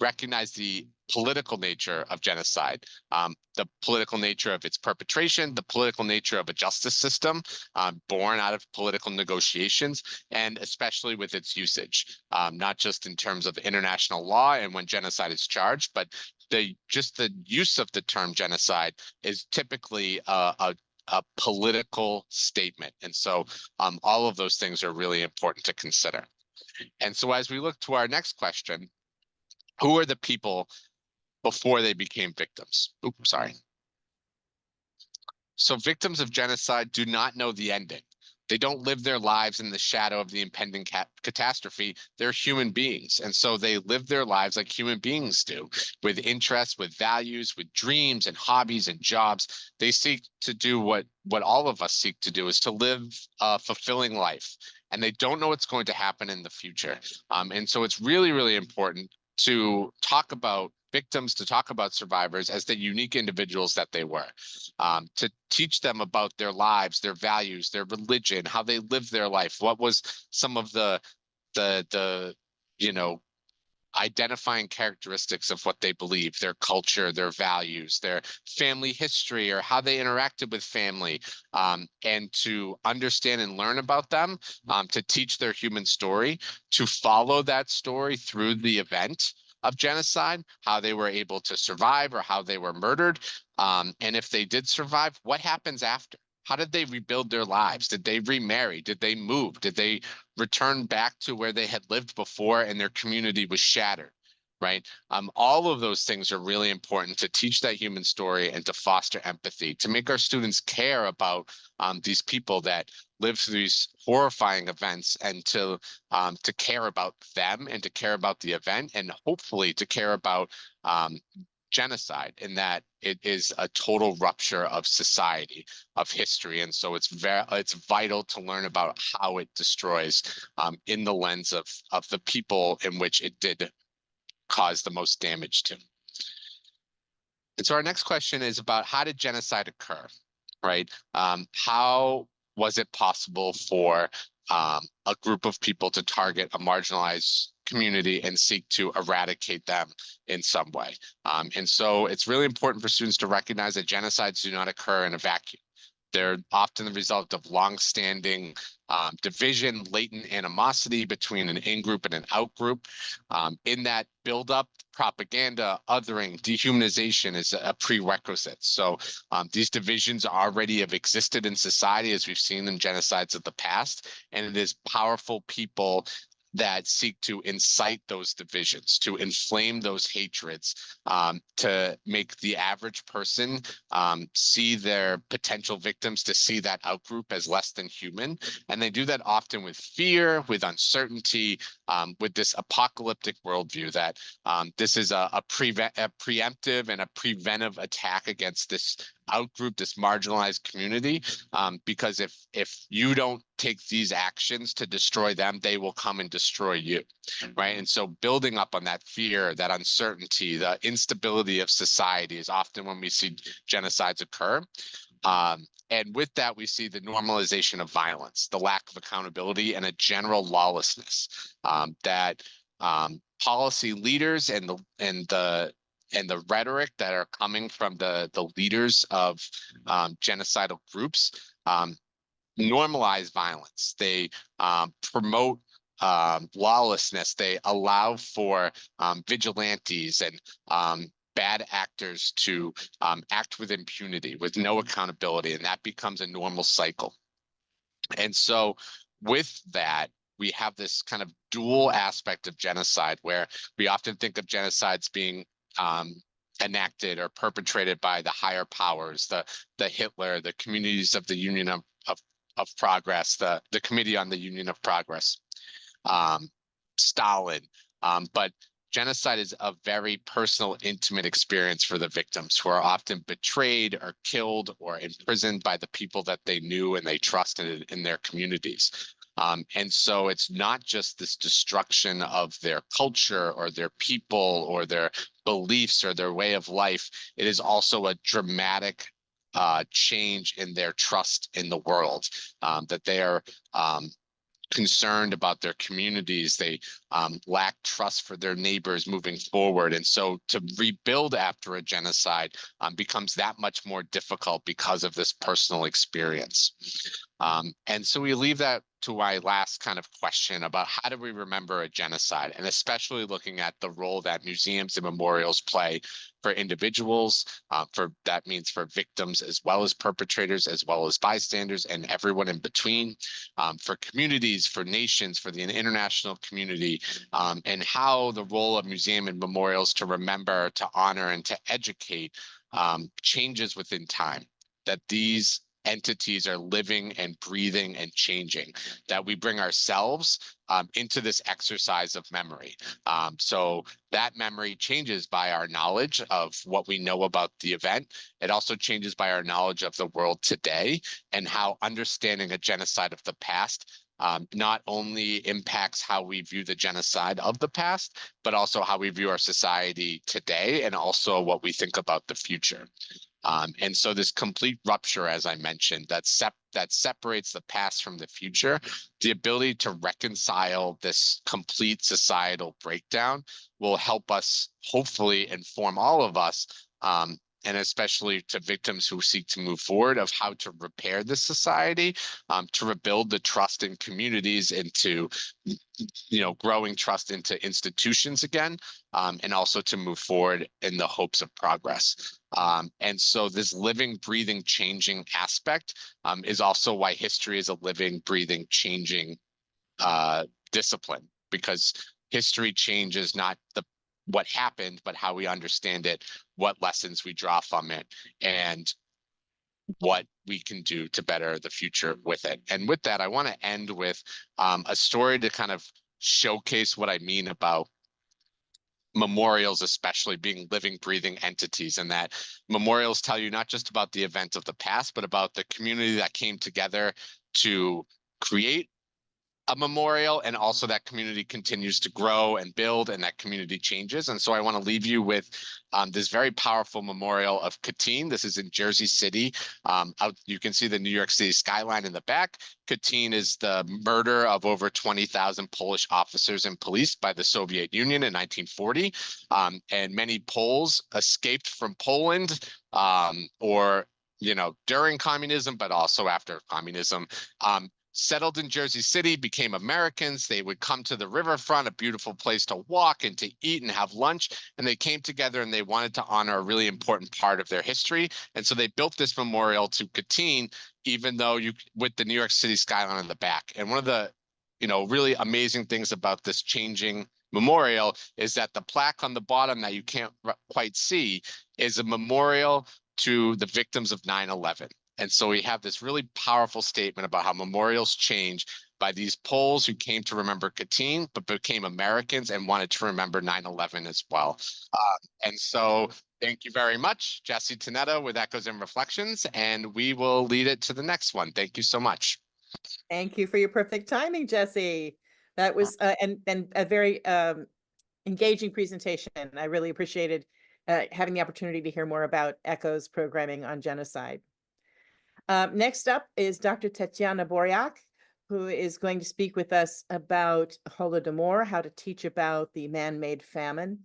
recognize the political nature of genocide, the political nature of its perpetration, the political nature of a justice system born out of political negotiations, and especially with its usage, not just in terms of international law and when genocide is charged, but just the use of the term genocide is typically a political statement. And so all of those things are really important to consider. And so as we look to our next question, who are the people before they became victims? Oops, sorry. So victims of genocide do not know the ending. They don't live their lives in the shadow of the impending catastrophe. They're human beings. And so they live their lives like human beings do, with interests, with values, with dreams and hobbies and jobs. They seek to do what all of us seek to do, is to live a fulfilling life. And they don't know what's going to happen in the future. And so it's really, really important to talk about victims, to talk about survivors as the unique individuals that they were, to teach them about their lives, their values, their religion, how they lived their life, what was some of the identifying characteristics of what they believe, their culture, their values, their family history, or how they interacted with family, and to understand and learn about them, to teach their human story, to follow that story through the event of genocide, how they were able to survive or how they were murdered. And if they did survive, what happens after? How did they rebuild their lives? Did they remarry? Did they move? Did they return back to where they had lived before and their community was shattered, right? All of those things are really important to teach that human story and to foster empathy, to make our students care about these people that live through these horrifying events, and to care about them and to care about the event, and hopefully to care about genocide, in that it is a total rupture of society, of history. And so it's vital to learn about how it destroys in the lens of the people in which it did cause the most damage to. And so our next question is about, how did genocide occur, right? How was it possible for a group of people to target a marginalized community and seek to eradicate them in some way? And so it's really important for students to recognize that genocides do not occur in a vacuum. They're often the result of longstanding division, latent animosity between an in-group and an out-group. In that buildup, propaganda, othering, dehumanization is a prerequisite. So these divisions already have existed in society, as we've seen in genocides of the past, and it is powerful people that seek to incite those divisions, to inflame those hatreds, to make the average person see their potential victims, to see that outgroup as less than human. And they do that often with fear, with uncertainty, with this apocalyptic worldview that this is a preemptive and a preventive attack against this outgroup, this marginalized community, because if you don't take these actions to destroy them, they will come and destroy you, right? And so building up on that fear, that uncertainty, the instability of society is often when we see genocides occur. And with that, we see the normalization of violence, the lack of accountability, and a general lawlessness that policy leaders and the rhetoric that are coming from the leaders of genocidal groups normalize violence. They promote lawlessness. They allow for vigilantes and bad actors to act with impunity, with no accountability, and that becomes a normal cycle. And so with that, we have this kind of dual aspect of genocide, where we often think of genocides being enacted or perpetrated by the higher powers, the Hitler, the communities of the Union of Progress, the Committee on the Union of Progress, Stalin. But genocide is a very personal, intimate experience for the victims, who are often betrayed or killed or imprisoned by the people that they knew and they trusted in their communities. And so it's not just this destruction of their culture or their people or their beliefs or their way of life. It is also a dramatic change in their trust in the world, that they are concerned about their communities. They lack trust for their neighbors moving forward. And so to rebuild after a genocide becomes that much more difficult because of this personal experience. And so we leave that to my last kind of question about how do we remember a genocide, and especially looking at the role that museums and memorials play for individuals, that means for victims as well as perpetrators, as well as bystanders and everyone in between, for communities, for nations, for the international community, and how the role of museum and memorials to remember, to honor, and to educate changes within time, that these entities are living and breathing and changing, that we bring ourselves into this exercise of memory. So that memory changes by our knowledge of what we know about the event. It also changes by our knowledge of the world today, and how understanding a genocide of the past not only impacts how we view the genocide of the past, but also how we view our society today, and also what we think about the future. And so this complete rupture, as I mentioned, that separates the past from the future, the ability to reconcile this complete societal breakdown will help us hopefully inform all of us, and especially to victims who seek to move forward, of how to repair this society, to rebuild the trust in communities, into growing trust into institutions again, and also to move forward in the hopes of progress. And so this living, breathing, changing aspect is also why history is a living, breathing, changing discipline, because history changes not what happened, but how we understand it, what lessons we draw from it, and what we can do to better the future with it. And with that, I want to end with a story to kind of showcase what I mean about memorials, especially being living, breathing entities, and that memorials tell you not just about the event of the past, but about the community that came together to create a memorial, and also that community continues to grow and build, and that community changes. And so I want to leave you with this very powerful memorial of Katyn. This is in Jersey City. You can see the New York City skyline in the back. Katyn is the murder of over 20,000 Polish officers and police by the Soviet Union in 1940. And many Poles escaped from Poland, or during communism, but also after communism, settled in Jersey City, became Americans. They would come to the riverfront, a beautiful place to walk and to eat and have lunch. And they came together and they wanted to honor a really important part of their history. And so they built this memorial to Katyn, even though with the New York City skyline in the back. And one of the really amazing things about this changing memorial is that the plaque on the bottom that you can't quite see is a memorial to the victims of 9/11. And so we have this really powerful statement about how memorials change by these Poles who came to remember Katyn, but became Americans and wanted to remember 9/11 as well. And so thank you very much, Jesse Tannetta with Echoes and Reflections, and we will lead it to the next one. Thank you so much. Thank you for your perfect timing, Jesse. That was and a very engaging presentation. I really appreciated having the opportunity to hear more about Echoes programming on genocide. Next up is Dr. Tatiana Boryak, who is going to speak with us about Holodomor, how to teach about the man-made famine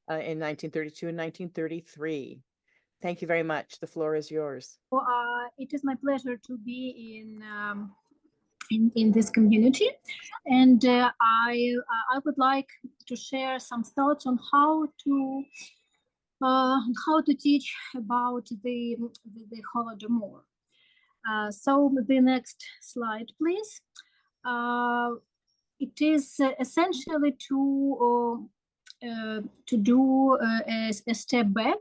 in 1932 and 1933. Thank you very much. The floor is yours. It is my pleasure to be in this community, and I would like to share some thoughts on how to teach about the Holodomor. So the next slide, please. It is essentially to do a step back,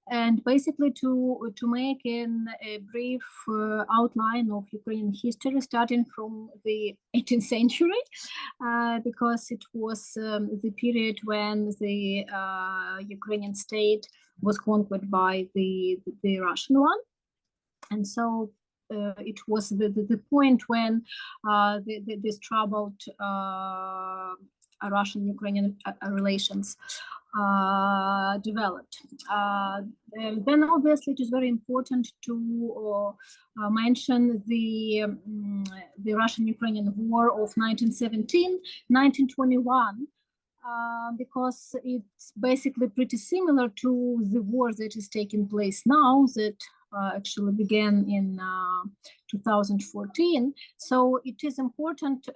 and basically to make a brief outline of Ukrainian history, starting from the 18th century, because it was the period when the Ukrainian state was conquered by the Russian one. And so it was the point when this troubled Russian-Ukrainian relations developed. Then obviously it is very important to mention the Russian-Ukrainian War of 1917-1921, because it's basically pretty similar to the war that is taking place now, that actually began in 2014. So it is important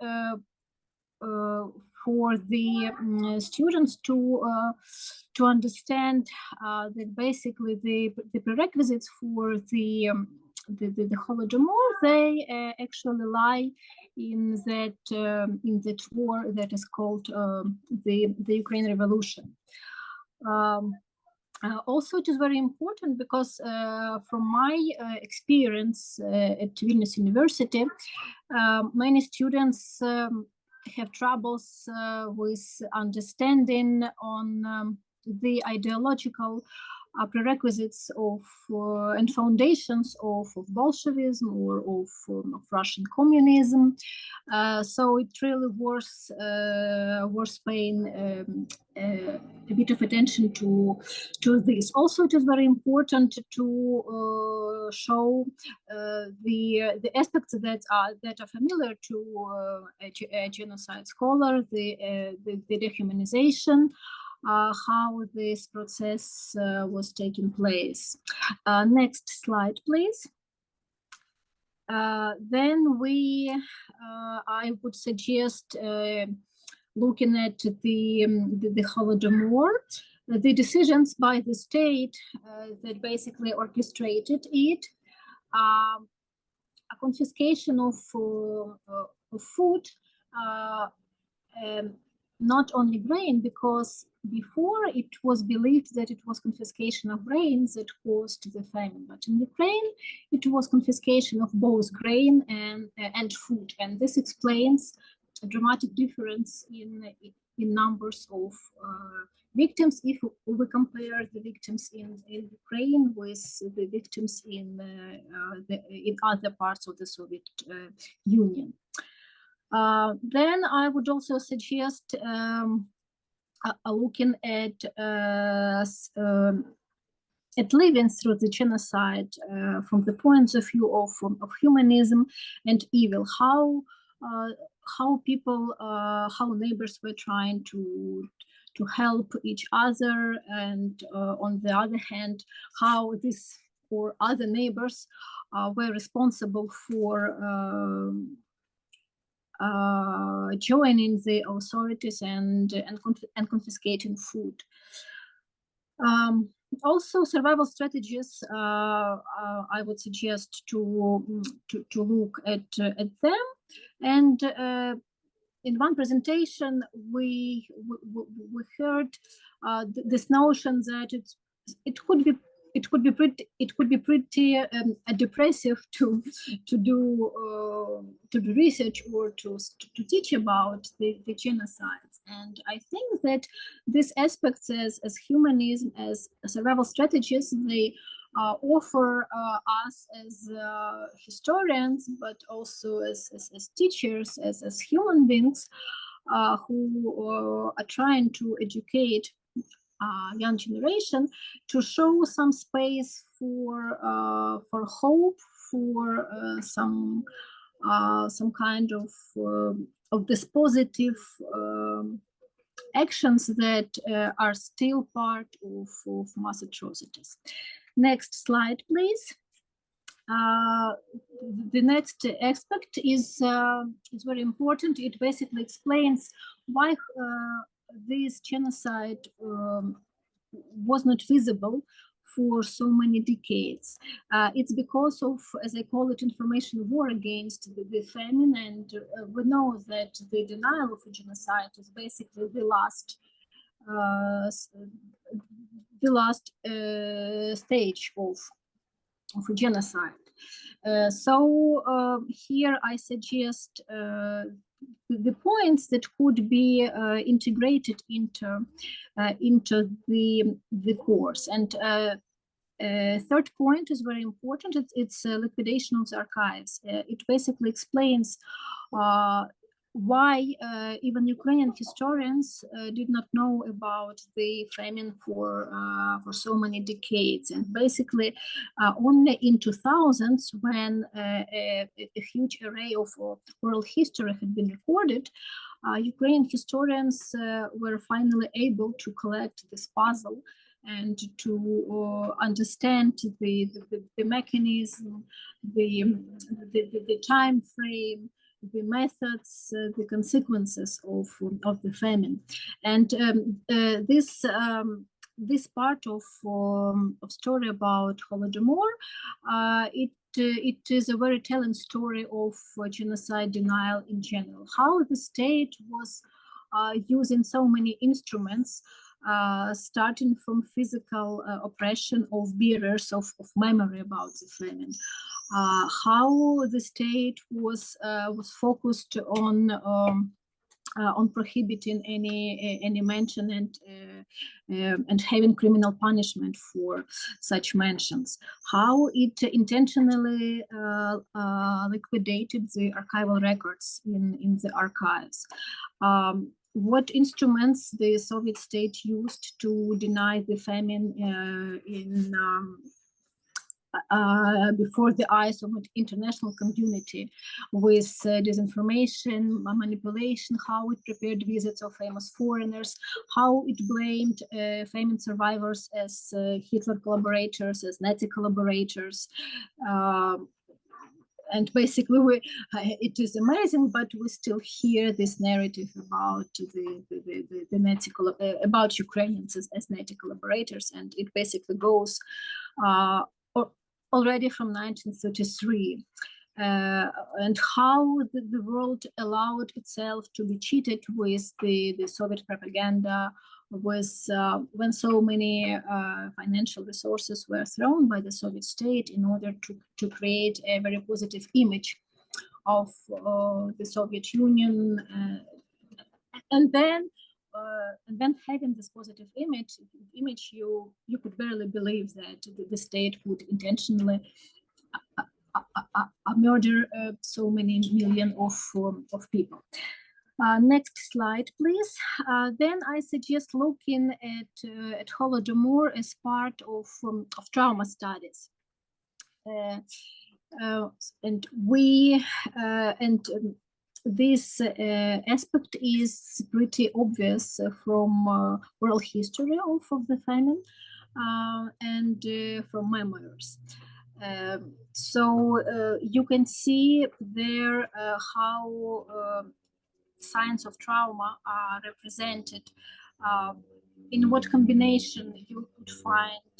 for the students to understand that basically the prerequisites for the Holodomor, they actually lie in that war that is called the Ukraine Revolution. Also, it is very important because from my experience at Vilnius University, many students have troubles with understanding on the ideological prerequisites of and foundations of Bolshevism or of Russian communism. So it really was paying a bit of attention to this. Also, it is very important to show the aspects that are familiar to a genocide scholar, the dehumanization, how this process was taking place. Next slide, please. Then I would suggest looking at the Holodomor, the decisions by the state that basically orchestrated it, a confiscation of food, not only grain, because before it was believed that it was confiscation of grain that caused the famine, but in Ukraine it was confiscation of both grain and food, and this explains a dramatic difference in numbers of victims if we compare the victims in Ukraine with the victims in other parts of the Soviet Union. Then I would also suggest looking at living through the genocide from the points of view of humanism and evil, how people, how neighbors were trying to help each other, and on the other hand, how this or other neighbors were responsible for joining the authorities and confiscating food. Also, survival strategies. I would suggest to look at them. And in one presentation, we heard this notion that it could be pretty depressive to do research or to teach about the genocides. And I think that these aspects as humanism, as survival strategies, they offer us as historians, but also as teachers, as human beings who are trying to educate young generation, to show some space for hope, for some kind of this positive actions that are still part of mass atrocities. Next slide, please. The next aspect is very important. It basically explains why this genocide was not visible for so many decades. It's because of, as I call it, information war against the famine, and we know that the denial of a genocide is basically the last stage of a genocide. So here I suggest the points that could be integrated into the course. And third point is very important. It's liquidation of the archives. It basically explains why even Ukrainian historians did not know about the famine for so many decades. And basically, only in 2000s, when a huge array of oral history had been recorded, Ukrainian historians were finally able to collect this puzzle and to understand the mechanism, the time frame, the methods, the consequences of the famine. And this part of story about Holodomor, it is a very telling story of genocide denial in general. How the state was using so many instruments, starting from physical oppression of bearers of memory about the famine. How the state was focused on prohibiting any mention and having criminal punishment for such mentions. How it intentionally liquidated the archival records in the archives. What instruments the Soviet state used to deny the famine before the eyes of the international community, with disinformation, manipulation, how it prepared visits of famous foreigners, how it blamed famine survivors as Hitler collaborators, as Nazi collaborators. And basically, it is amazing, but we still hear this narrative about the Nazi about Ukrainians as Nazi collaborators, and it basically goes already from 1933, and how the world allowed itself to be cheated with the Soviet propaganda, with when so many financial resources were thrown by the Soviet state in order to create a very positive image of the Soviet Union, and then having this positive image, you could barely believe that the state would intentionally murder so many million of people. Next slide, please. Then I suggest looking at Holodomor as part of trauma studies. And this aspect is pretty obvious from oral history of the famine and from memoirs. So you can see there how signs of trauma are represented, in what combination you could find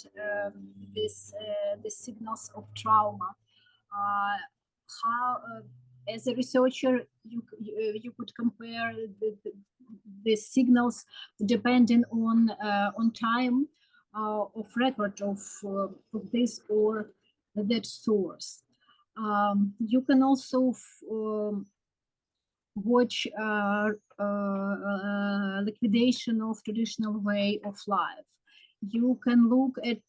the signals of trauma. How, as a researcher, you could compare the signals depending on time of record of this or that source. You can also watch liquidation of traditional way of life. You can look at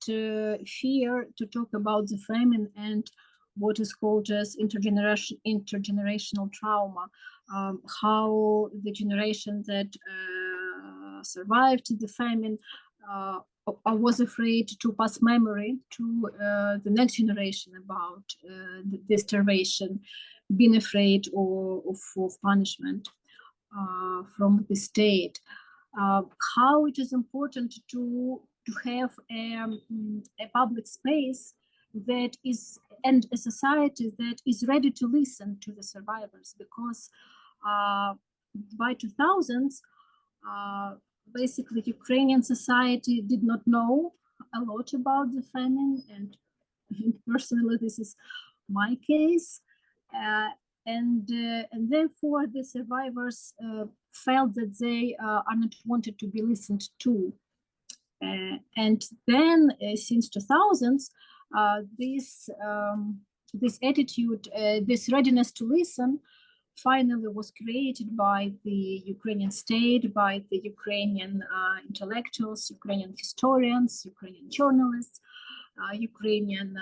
fear to talk about the famine and what is called as intergenerational trauma, how the generation that survived the famine was afraid to pass memory to the next generation about the starvation, being afraid of punishment from the state. How it is important to have a public space that is, and a society that is ready to listen to the survivors, because by 2000s, basically Ukrainian society did not know a lot about the famine, and personally this is my case, and therefore the survivors felt that they are not wanted to be listened to. And then since 2000s, this attitude, this readiness to listen, finally was created by the Ukrainian state, by the Ukrainian intellectuals, Ukrainian historians, Ukrainian journalists, Ukrainian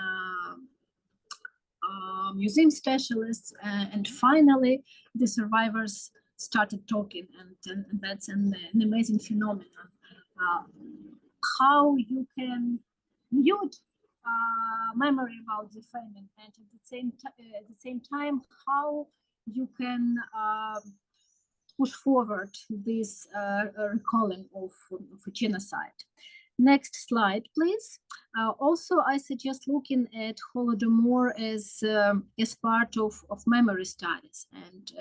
museum specialists, and finally the survivors started talking, and that's an amazing phenomenon. How you can mute memory about the famine, and at the same time how you can push forward this recalling of genocide. Next slide, please. Also, I suggest looking at Holodomor as part of memory studies. And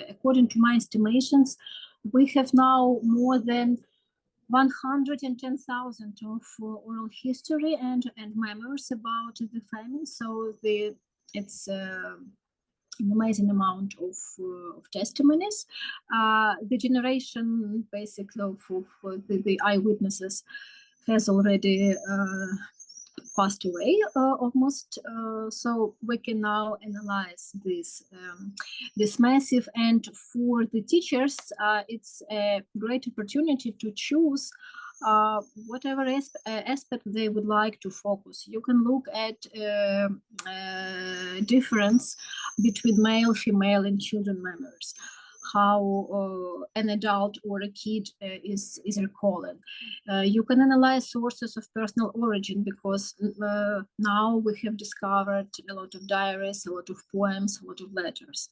according to my estimations, we have now more than 110,000 of oral history and memories about the famine. So it's an amazing amount of testimonies. The generation basically of the eyewitnesses has already passed away almost. So we can now analyze this massive, and for the teachers, it's a great opportunity to choose whatever aspect they would like to focus. You can look at difference between male, female, and children memories, how an adult or a kid is recalling. You can analyze sources of personal origin, because now we have discovered a lot of diaries, a lot of poems, a lot of letters.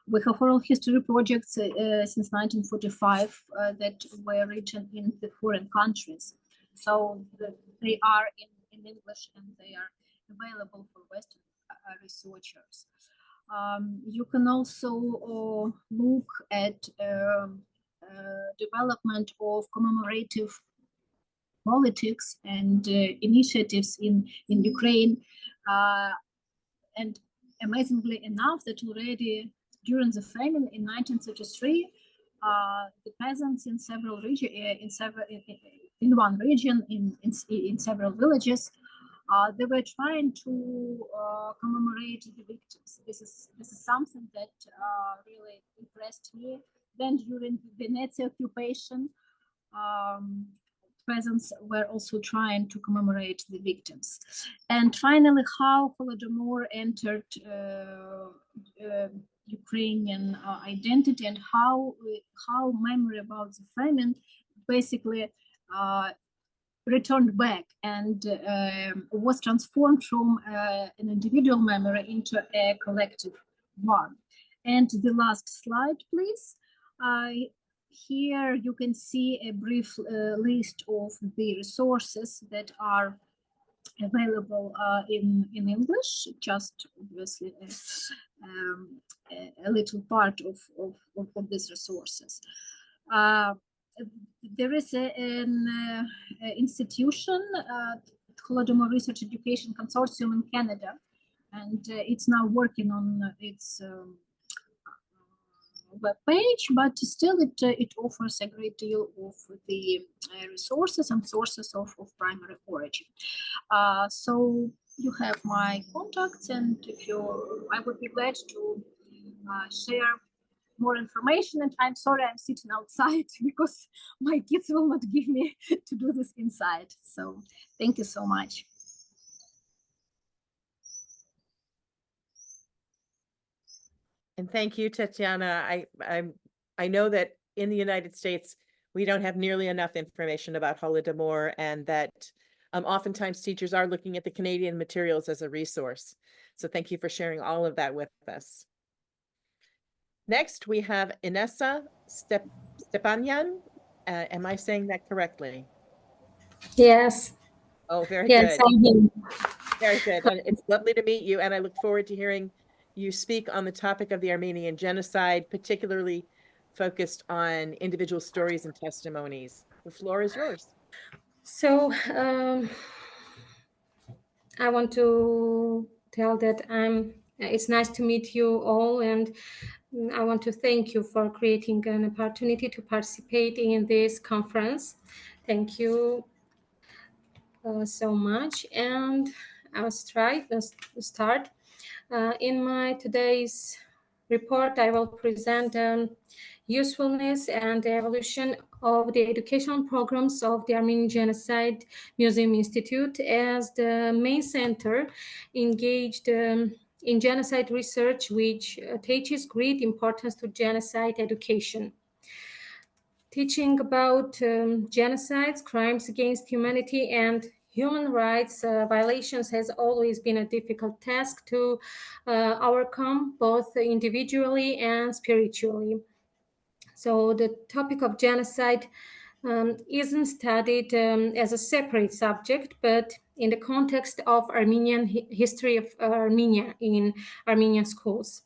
We have oral history projects since 1945 that were written in the foreign countries. So they are in English, and they are available for Western researchers. You can also look at development of commemorative politics and initiatives in Ukraine. And amazingly enough, that already during the famine in 1933, the peasants in several regions, in one region, in several villages, they were trying to commemorate the victims. This is something that really impressed me. Then during the Nazi occupation, peasants were also trying to commemorate the victims. And finally, how Holodomor entered Ukrainian identity, and how memory about the famine basically returned back and was transformed from an individual memory into a collective one. And the last slide, please. Here you can see a brief list of the resources that are available in English, just obviously a little part of these resources. There is an institution, Holodomor Research Education Consortium in Canada, and it's now working on its web page, but still it offers a great deal of the resources and sources of primary origin. So you have my contacts, and I would be glad to share more information. And I'm sorry I'm sitting outside because my kids will not give me to do this inside. So thank you so much. And thank you, Tatiana. I know that in the United States, we don't have nearly enough information about Holodomor, and that oftentimes teachers are looking at the Canadian materials as a resource. So thank you for sharing all of that with us. Next, we have Inessa Stepanyan. Am I saying that correctly? Yes. Oh, very yes, good. I'm here. Very good. And it's lovely to meet you, and I look forward to hearing you speak on the topic of the Armenian genocide, particularly focused on individual stories and testimonies. The floor is yours. So I want to tell that it's nice to meet you all, and I want to thank you for creating an opportunity to participate in this conference. Thank you so much. And I'll start. In my today's report, I will present usefulness and the evolution of the educational programs of the Armenian Genocide Museum Institute as the main center engaged in genocide research, which attaches great importance to genocide education. Teaching about genocides, crimes against humanity, and human rights violations has always been a difficult task to overcome, both individually and spiritually. So the topic of genocide isn't studied as a separate subject, but in the context of Armenian history of Armenia in Armenian schools.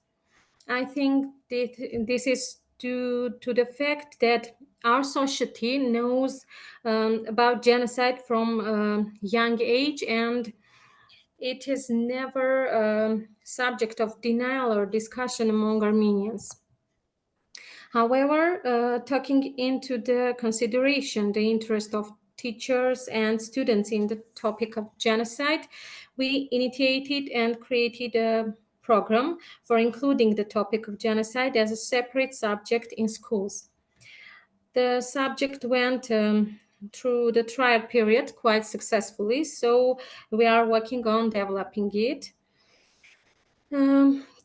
I think that this is due to the fact that our society knows about genocide from a young age, and it is never a subject of denial or discussion among Armenians. However, taking into the consideration the interest of teachers and students in the topic of genocide, we initiated and created a program for including the topic of genocide as a separate subject in schools. The subject went through the trial period quite successfully, so we are working on developing it.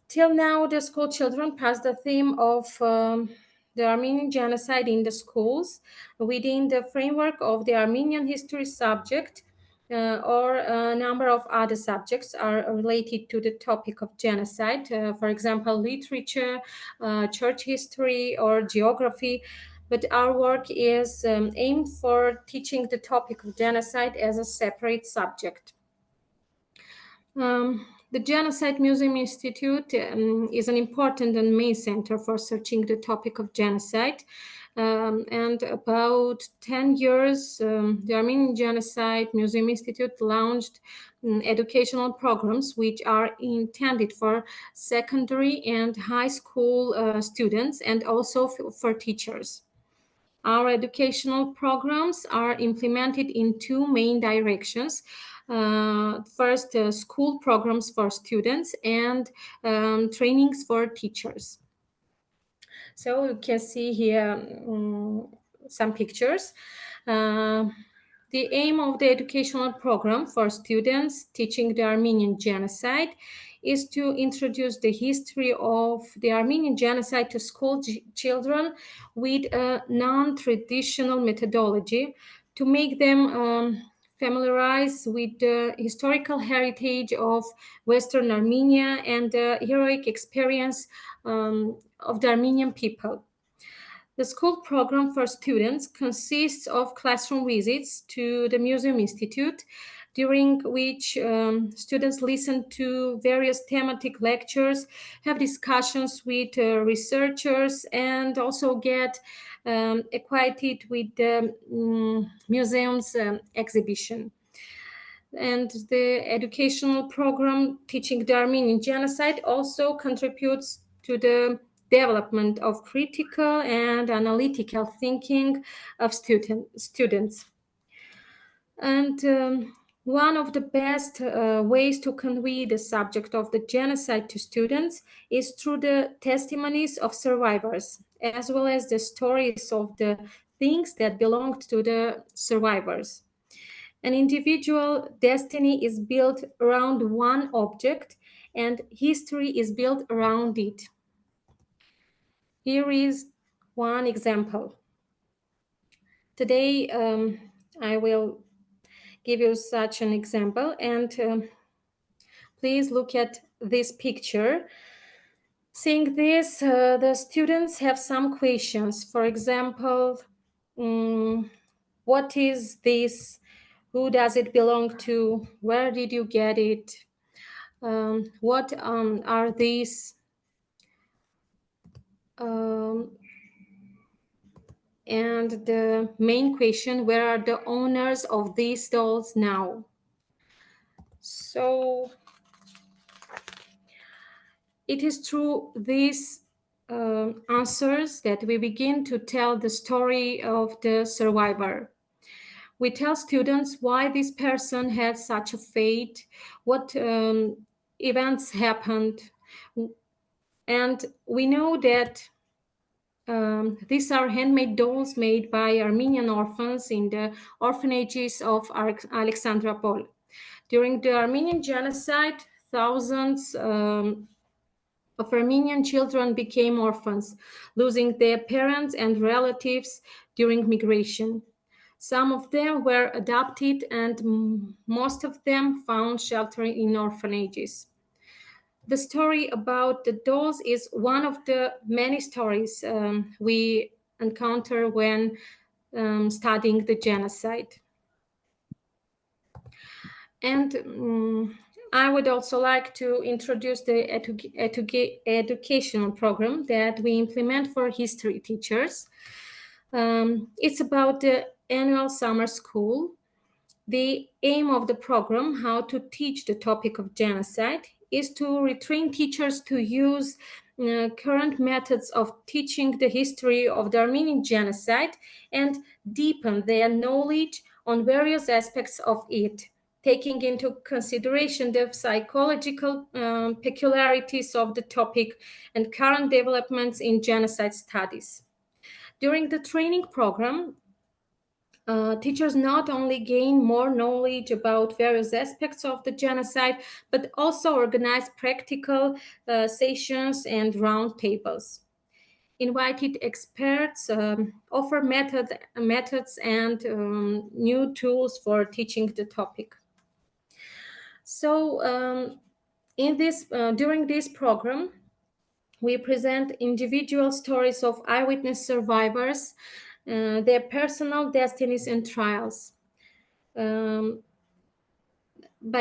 Till now, the school children pass the theme of the Armenian genocide in the schools within the framework of the Armenian history subject, or a number of other subjects are related to the topic of genocide, for example, literature, church history, or geography. But our work is aimed for teaching the topic of genocide as a separate subject. The Genocide Museum Institute is an important and main center for searching the topic of genocide. And about 10 years, the Armenian Genocide Museum Institute launched educational programs which are intended for secondary and high school students, and also for teachers. Our educational programs are implemented in two main directions. First, school programs for students, and trainings for teachers. So you can see here some pictures. The aim of the educational program for students teaching the Armenian genocide is to introduce the history of the Armenian genocide to school children with a non-traditional methodology, to make them familiarize with the historical heritage of Western Armenia and the heroic experience of the Armenian people. The school program for students consists of classroom visits to the Museum Institute, during which students listen to various thematic lectures, have discussions with researchers, and also get acquainted with the museum's exhibition. And the educational program teaching the Armenian genocide also contributes to the development of critical and analytical thinking of students. And one of the best ways to convey the subject of the genocide to students is through the testimonies of survivors, as well as the stories of the things that belonged to the survivors. An individual destiny is built around one object, and history is built around it. Here is one example. Today, I will give you such an example, and please look at this picture. Seeing this, the students have some questions. For example, what is this? Who does it belong to? Where did you get it? What are these? And the main question, where are the owners of these dolls now? So it is through these answers that we begin to tell the story of the survivor. We tell students why this person had such a fate, what events happened, and we know that these are handmade dolls made by Armenian orphans in the orphanages of Alexandropol. During the Armenian genocide, thousands of Armenian children became orphans, losing their parents and relatives during migration. Some of them were adopted, and most of them found shelter in orphanages. The story about the dolls is one of the many stories we encounter when studying the genocide. And I would also like to introduce the educational program that we implement for history teachers. It's about the annual summer school. The aim of the program, how to teach the topic of genocide, is to retrain teachers to use current methods of teaching the history of the Armenian genocide and deepen their knowledge on various aspects of it, taking into consideration the psychological peculiarities of the topic and current developments in genocide studies. During the training program, teachers not only gain more knowledge about various aspects of the genocide, but also organize practical sessions and roundtables. Invited experts offer methods and new tools for teaching the topic. So during this program, we present individual stories of eyewitness survivors, their personal destinies and trials. By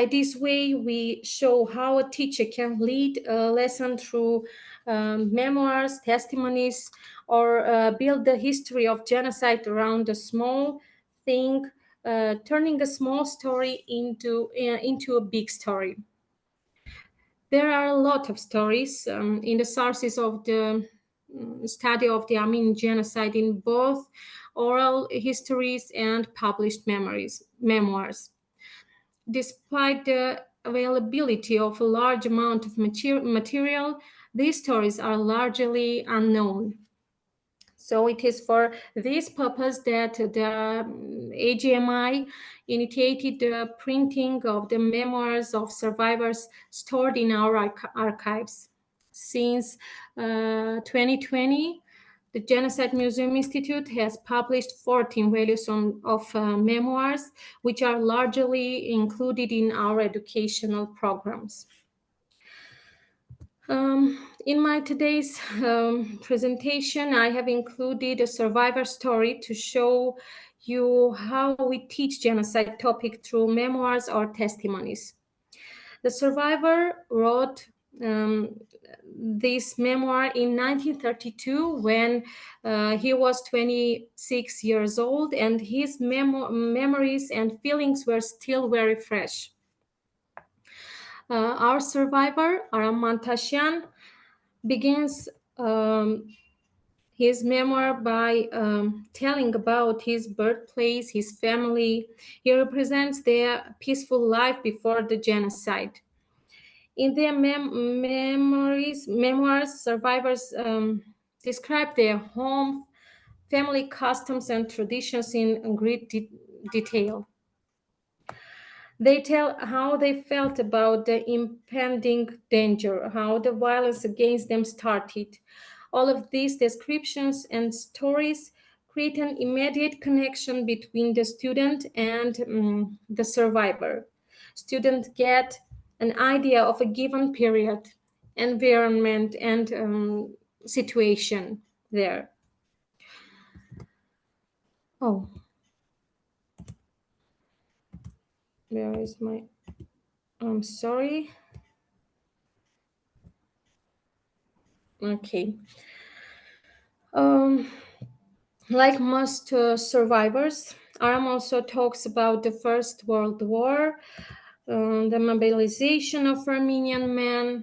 this way, we show how a teacher can lead a lesson through memoirs, testimonies, or build the history of genocide around a small thing, turning a small story into a big story. There are a lot of stories in the sources of the study of the Armenian genocide in both oral histories and published memoirs. Despite the availability of a large amount of material, these stories are largely unknown. So it is for this purpose that the AGMI initiated the printing of the memoirs of survivors stored in our archives. Since 2020, the Genocide Museum Institute has published 14 volumes of memoirs, which are largely included in our educational programs. In my today's presentation, I have included a survivor story to show you how we teach genocide topic through memoirs or testimonies. The survivor wrote this memoir in 1932 when he was 26 years old, and his memories and feelings were still very fresh. Our survivor, Aram Mantasyan, begins his memoir by telling about his birthplace, his family. He represents their peaceful life before the genocide. In their memoirs, survivors describe their home, family customs and traditions in great detail. They tell how they felt about the impending danger, how the violence against them started. All of these descriptions and stories create an immediate connection between the student and the survivor. Students get an idea of a given period, environment, and situation there. Oh. Where is my... I'm sorry. Okay. Like most survivors, Aram also talks about the First World War, the mobilization of Armenian men,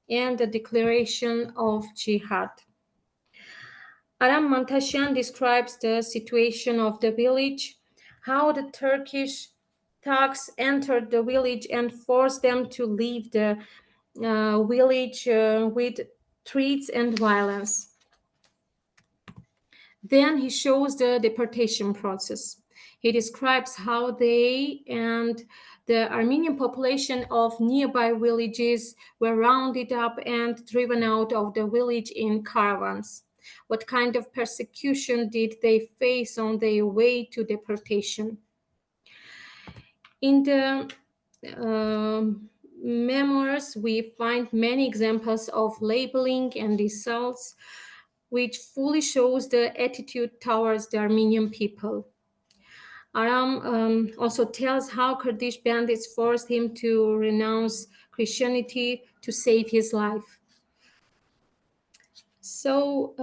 and the declaration of jihad. Aram Mantasyan describes the situation of the village, how the Turkish thugs entered the village and forced them to leave the village with threats and violence. Then he shows the deportation process. He describes how they and the Armenian population of nearby villages were rounded up and driven out of the village in caravans. What kind of persecution did they face on their way to deportation? In the memoirs, we find many examples of labeling and insults, which fully shows the attitude towards the Armenian people. Aram also tells how Kurdish bandits forced him to renounce Christianity to save his life. So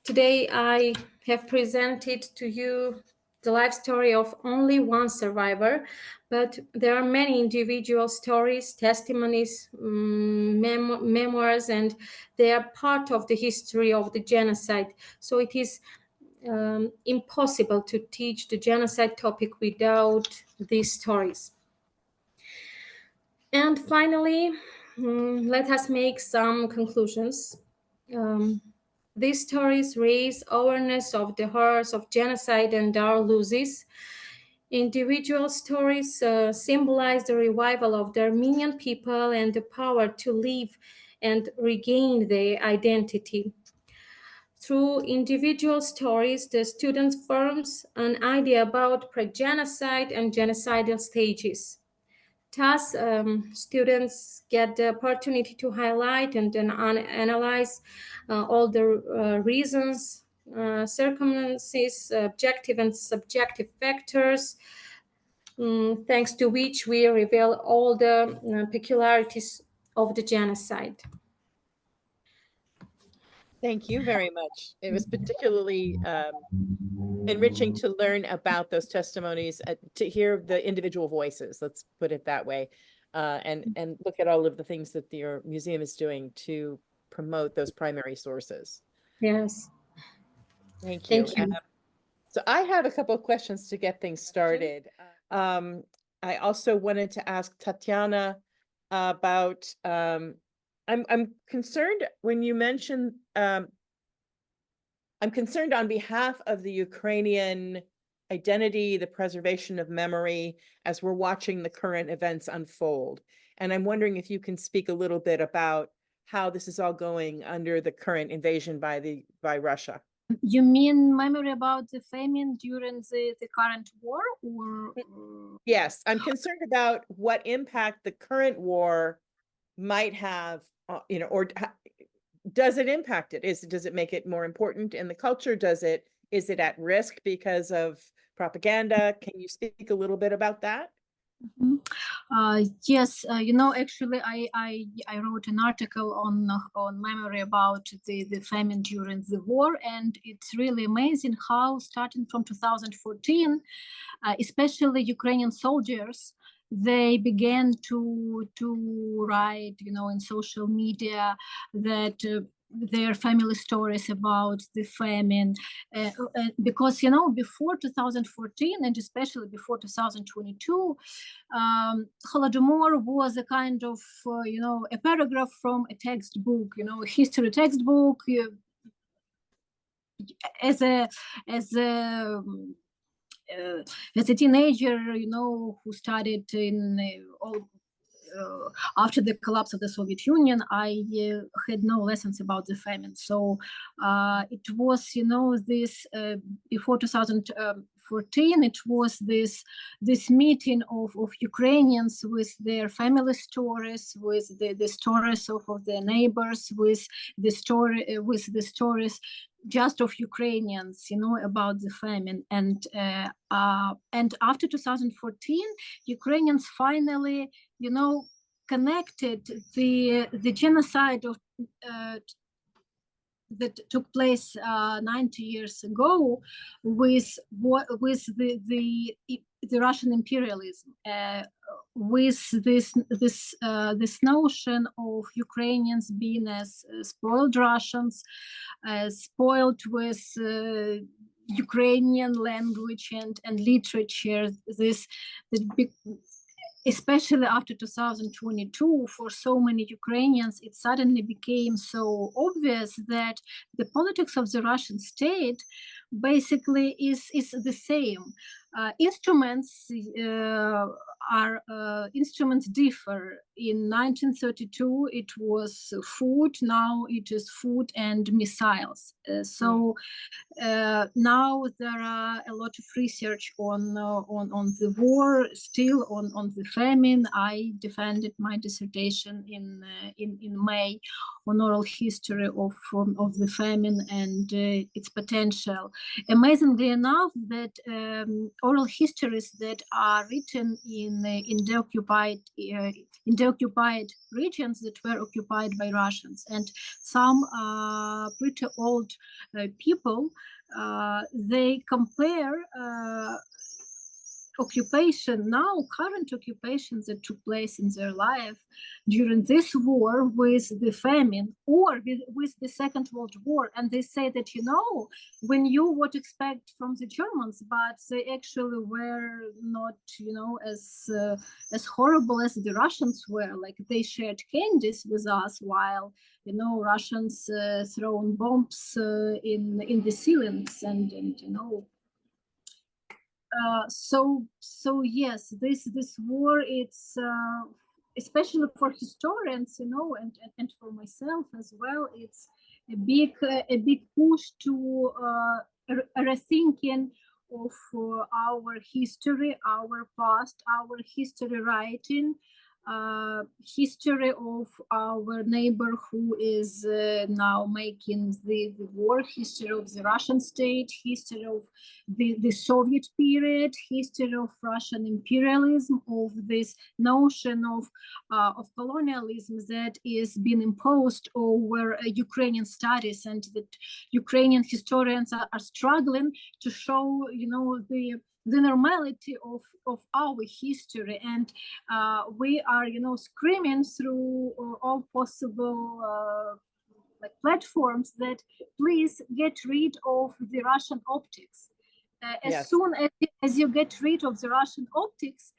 today I have presented to you the life story of only one survivor, but there are many individual stories, testimonies, memoirs, and they are part of the history of the genocide. So it is impossible to teach the genocide topic without these stories. And finally, let us make some conclusions. These stories raise awareness of the horrors of genocide and our losses. Individual stories symbolize the revival of the Armenian people and the power to live and regain their identity. Through individual stories, the student forms an idea about pre-genocide and genocidal stages. Thus, students get the opportunity to highlight and then analyze all the reasons, circumstances, objective and subjective factors, thanks to which we reveal all the peculiarities of the genocide. Thank you very much. It was particularly enriching to learn about those testimonies, to hear the individual voices, let's put it that way, and look at all of the things that your museum is doing to promote those primary sources. Yes. Thank you. Thank you. So I have a couple of questions to get things started. I also wanted to ask Tatiana about, I'm concerned when you mentioned, I'm concerned on behalf of the Ukrainian identity, the preservation of memory, as we're watching the current events unfold. And I'm wondering if you can speak a little bit about how this is all going under the current invasion by Russia. You mean memory about the famine during the current war, or? Yes, I'm concerned about what impact the current war might have, or does it impact it? Does it make it more important in the culture? Is it at risk because of propaganda? Can you speak a little bit about that? Yes, actually, I wrote an article on memory about the famine during the war, and it's really amazing how, starting from 2014, especially Ukrainian soldiers, they began to write, in social media that their family stories about the famine, because before 2014 and especially before 2022, Holodomor was a kind of a paragraph from a textbook, a history textbook. As a teenager, who studied in after the collapse of the Soviet Union, I had no lessons about the famine. So it was, this before 2014, it was this meeting of Ukrainians with their family stories, with the stories of their neighbors, with the stories just of Ukrainians, about the famine. And after 2014, Ukrainians finally, connected the genocide of that took place 90 years ago with the Russian imperialism, with this notion of Ukrainians being as spoiled Russians, spoiled with Ukrainian language and literature. Especially after 2022, for so many Ukrainians, it suddenly became so obvious that the politics of the Russian state basically is the same. Instruments instruments differ. In 1932 it was food, now it is food and missiles. Now there are a lot of research on the war, still on the famine. I defended my dissertation in May on oral history of the famine and its potential. Amazingly enough, that oral histories that are written in the occupied regions that were occupied by Russians, and some pretty old people, they compare occupation now, current occupations that took place in their life during this war with the famine or with the Second World War. And they say that, you know, we knew what to expect from the Germans, but they actually were not, you know, as horrible as the Russians were. Like, they shared candies with us while, you know, Russians thrown bombs in the ceilings and you know. So yes, this war, it's especially for historians, you know, and for myself as well, it's a big push to rethinking of our history, our past, our history writing, history of our neighbor who is now making the war, history of the Russian state, history of the Soviet period, history of Russian imperialism, of this notion of colonialism that is being imposed over Ukrainian studies, and that Ukrainian historians are struggling to show, you know, the normality of our history. And we are, you know, screaming through all possible like platforms that please get rid of the Russian optics. As soon as you get rid of the Russian optics,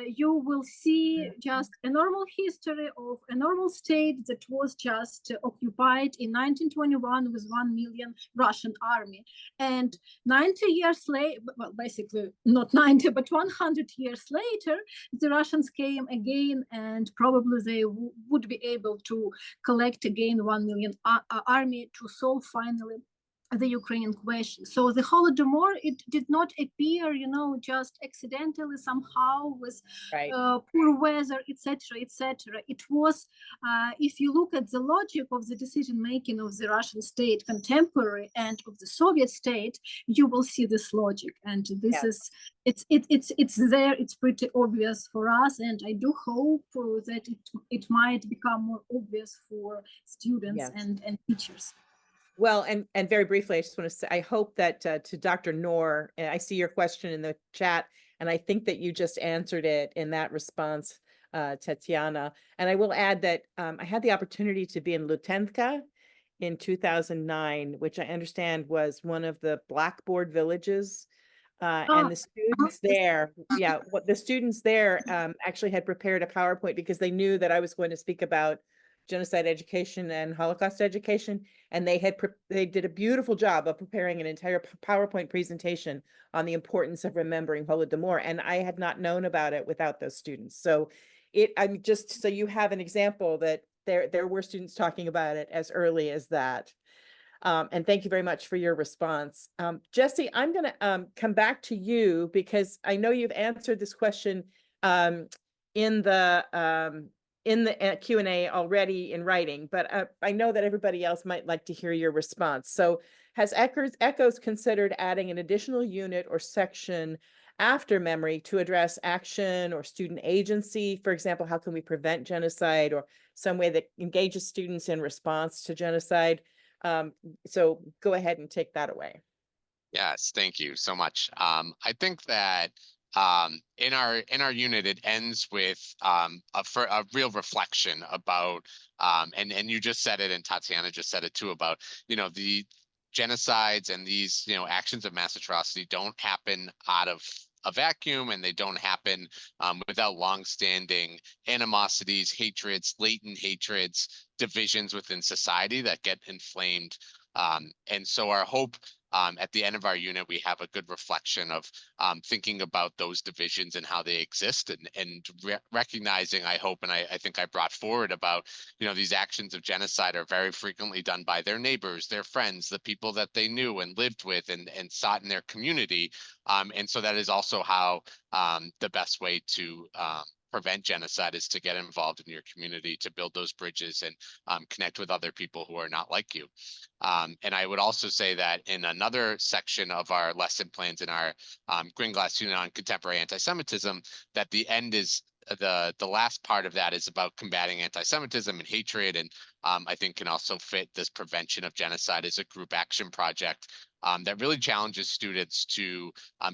you will see just a normal history of a normal state that was just occupied in 1921 with 1 million Russian army. And 90 years later, well, basically not 90, but 100 years later, the Russians came again, and probably they would be able to collect again 1 million army to solve finally the Ukrainian question. So the Holodomor, it did not appear, you know, just accidentally somehow with poor weather, etc., etc. It was, if you look at the logic of the decision making of the Russian state contemporary and of the Soviet state, you will see this logic. And this is, it's there. It's pretty obvious for us, and I do hope that it might become more obvious for students and teachers. Well, and very briefly, I just want to say, I hope that to Dr. Noor, I see your question in the chat, and I think that you just answered it in that response, Tatiana. And I will add that I had the opportunity to be in Lutenka in 2009, which I understand was one of the blackboard villages. And the students there, the students there actually had prepared a PowerPoint because they knew that I was going to speak about genocide education and Holocaust education, and they did a beautiful job of preparing an entire PowerPoint presentation on the importance of remembering Holodomor, and I had not known about it without those students. So I'm just so you have an example that there were students talking about it as early as that. And thank you very much for your response. Jesse, I'm going to come back to you because I know you've answered this question in the Q&A already in writing, but I know that everybody else might like to hear your response. So has ECHOS considered adding an additional unit or section after memory to address action or student agency? For example, how can we prevent genocide, or some way that engages students in response to genocide? So go ahead and take that away. Yes, thank you so much. I think that in our unit, it ends with a real reflection about and you just said it, and Tatiana just said it too, about, you know, the genocides and these, you know, actions of mass atrocity don't happen out of a vacuum, and they don't happen without longstanding animosities, hatreds, latent hatreds, divisions within society that get inflamed. And so our hope at the end of our unit, we have a good reflection of thinking about those divisions and how they exist, and recognizing, I hope, and I think I brought forward about, these actions of genocide are very frequently done by their neighbors, their friends, the people that they knew and lived with and sought in their community. And so that is also how the best way to prevent genocide is to get involved in your community, to build those bridges and connect with other people who are not like you. And I would also say that in another section of our lesson plans in our Green Glass Unit on Contemporary Anti-Semitism, that the end is the last part of that is about combating anti-Semitism and hatred, and I think can also fit this prevention of genocide as a group action project that really challenges students to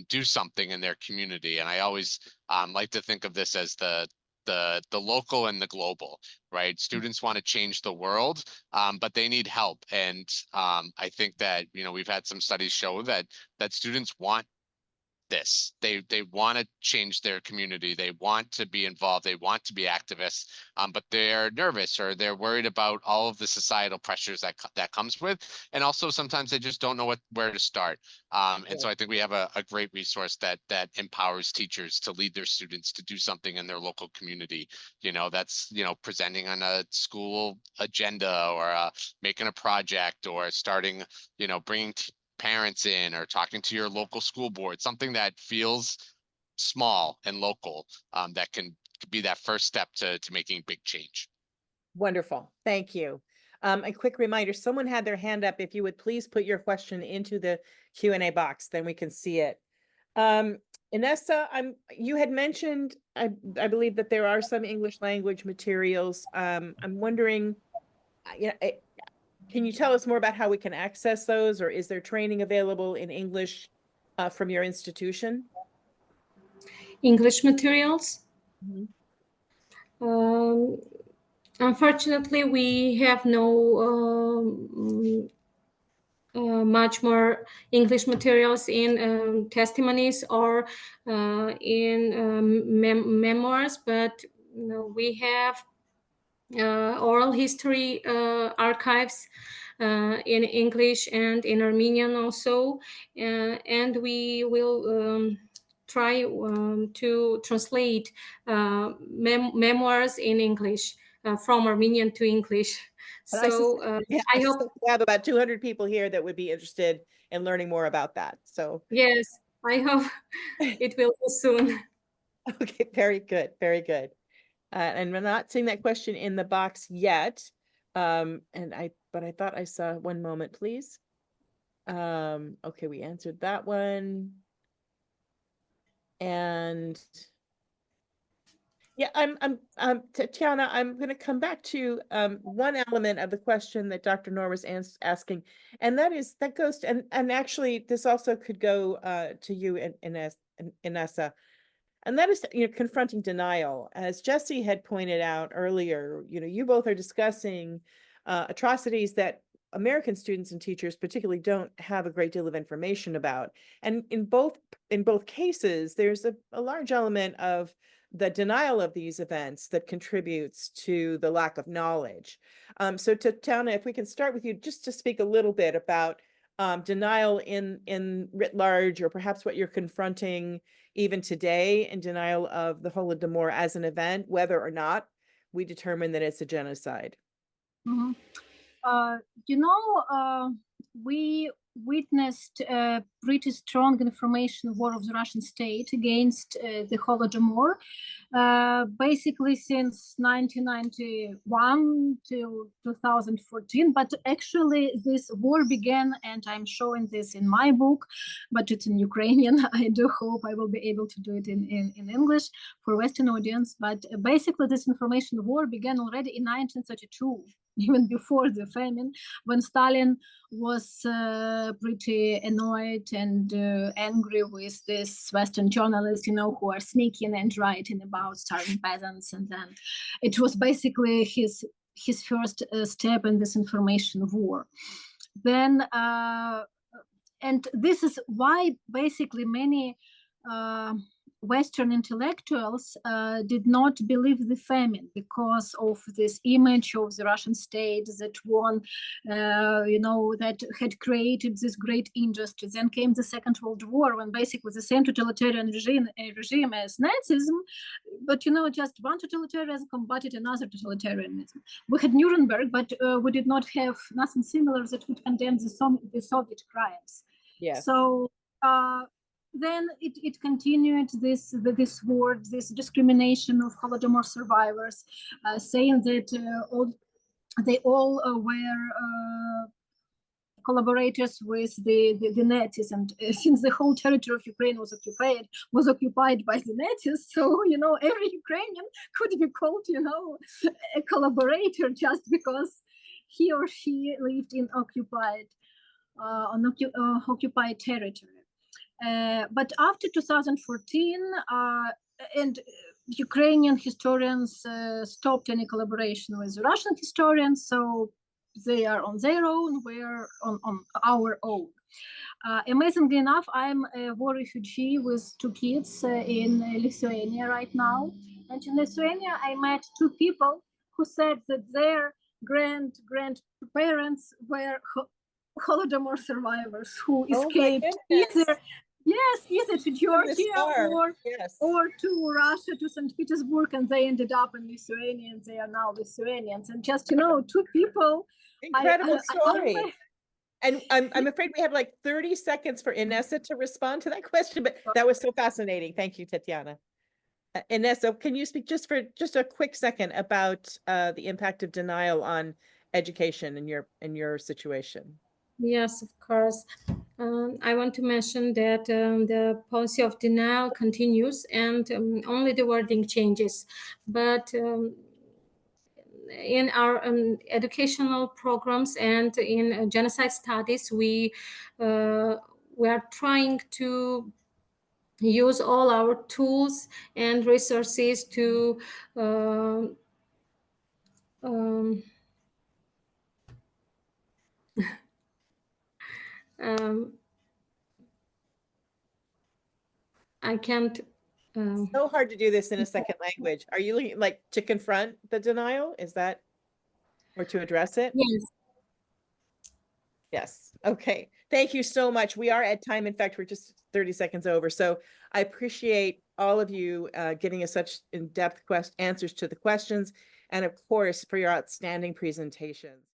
do something in their community. And I always like to think of this as the local and the global, right? Students want to change the world, but they need help. And I think that, we've had some studies show that students want this. They want to change their community. They want to be involved. They want to be activists, but they're nervous or they're worried about all of the societal pressures that comes with. And also sometimes they just don't know where to start. And so I think we have a great resource that empowers teachers to lead their students to do something in their local community. That's, presenting on a school agenda or making a project or starting, bringing parents in or talking to your local school board, something that feels small and local, that can be that first step to making big change. Wonderful. Thank you. A quick reminder, someone had their hand up. If you would please put your question into the Q&A box, then we can see it. Inessa, you had mentioned, I believe that there are some English language materials. I'm wondering, can you tell us more about how we can access those, or is there training available in English from your institution? English materials? Mm-hmm. Unfortunately, we have no much more English materials in testimonies or in memoirs, but we have oral history archives in English and in Armenian also, and we will try to translate memoirs in English from Armenian to English. So I hope we have about 200 people here that would be interested in learning more about that. So yes, I hope it will be soon. Okay, very good, very good. And we're not seeing that question in the box yet. But I thought I saw one moment, please. Okay, we answered that one. And yeah, Tatiana, I'm going to come back to one element of the question that Dr. Noor was asking, and that goes to, and actually this also could go to you, Inessa. And that is, confronting denial. As Jesse had pointed out earlier, you both are discussing atrocities that American students and teachers particularly don't have a great deal of information about. And in both cases, there's a large element of the denial of these events that contributes to the lack of knowledge. So Tatiana, if we can start with you just to speak a little bit about denial in writ large, or perhaps what you're confronting even today in denial of the Holodomor as an event, whether or not we determine that it's a genocide. Mm-hmm. We witnessed a pretty strong information war of the Russian state against the Holodomor, basically since 1991 till 2014. But actually this war began, and I'm showing this in my book, but it's in Ukrainian. I do hope I will be able to do it in English for Western audience. But basically this information war began already in 1932. Even before the famine, when Stalin was pretty annoyed and angry with this Western journalists, who are sneaking and writing about starving peasants. And then it was basically his first step in this information war. Then, and this is why basically many Western intellectuals did not believe the famine because of this image of the Russian state that won, that had created this great industry. Then came the Second World War, when basically the same totalitarian regime as Nazism, but just one totalitarianism combated another totalitarianism. We had Nuremberg, but we did not have nothing similar that would condemn the Soviet crimes. Yes. So then it continued this war, this discrimination of Holodomor survivors, saying that they all were collaborators with the Nazis, and since the whole territory of Ukraine was occupied by the Nazis, so every Ukrainian could be called a collaborator just because he or she lived in occupied territory. But after 2014, and Ukrainian historians stopped any collaboration with Russian historians, so they are on their own, we're on our own. Amazingly enough, I'm a war refugee with 2 kids in Lithuania right now. And in Lithuania, I met 2 people who said that their grandparents were Holodomor survivors who escaped either to Georgia or to Russia, to St. Petersburg, and they ended up in Lithuania, and they are now Lithuanians. And just 2 people. Incredible story. And I'm afraid we have like 30 seconds for Inessa to respond to that question, but that was so fascinating. Thank you, Tatiana. Inessa, can you speak just for a quick second about the impact of denial on education in your situation? Yes, of course. I want to mention that the policy of denial continues, and only the wording changes. But in our educational programs and in genocide studies, we are trying to use all our tools and resources to I can't. So hard to do this in a second language. Are you looking like to confront the denial? Is that, or to address it? Yes. Yes. Okay. Thank you so much. We are at time. In fact, we're just 30 seconds over. So I appreciate all of you giving us such in-depth answers to the questions, and of course for your outstanding presentations.